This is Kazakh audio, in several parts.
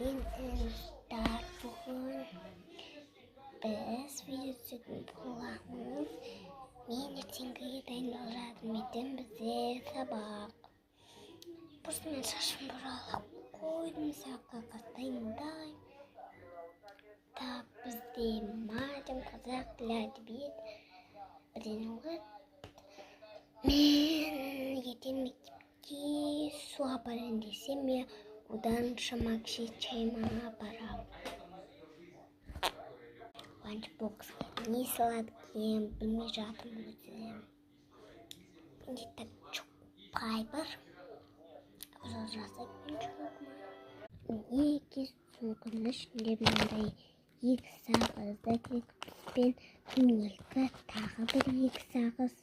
Start бүгін біз видео түсетін боламыз. Мен ертеңгіге дайындалып жатырмын, бізде сабақ. Просто мен шашым бұралып қойдым, сабаққа дайындаймын. Так, бізде матем, қазақ тілі, әдебиет бірден оқиды. Мен ертең мектепке су апарайын десем, мен одан шама кішкентай апарамын. Ланчбоксқа не салады екен, білмей жатырмын өзім. Менде так жоқ пайбар. Жасайтын жоқ ма? Неге сумканың ішінде мынандай 2 сағыз пен күнделгі тағы бір 2 сағыз.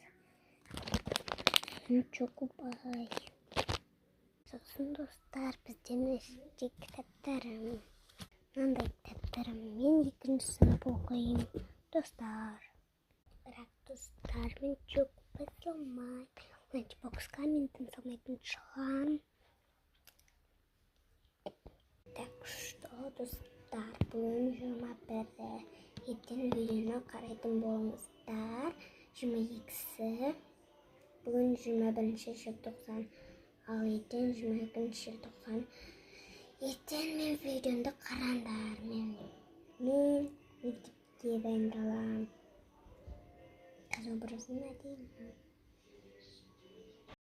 Çok бай. Сосын достар, бізден іште кітаптарым. Мынандай кітаптарым. Мен 2-ші сынып оқимын, достар. Бірақ достар, мен çok басылмаймын. Ланчбоксқа мен тым салмайтын шығармын. Так что, достар, бүгін 21-і. Ертең видеоны қарайтын болыңыздар. 22-сі. Бүгін 21-ші желтоқсан, ал ертең 22-ші желтоқсан. Ертең мен видеоны қараңдар. Мен мектепке дайындаламын. Қазір образын әдейін.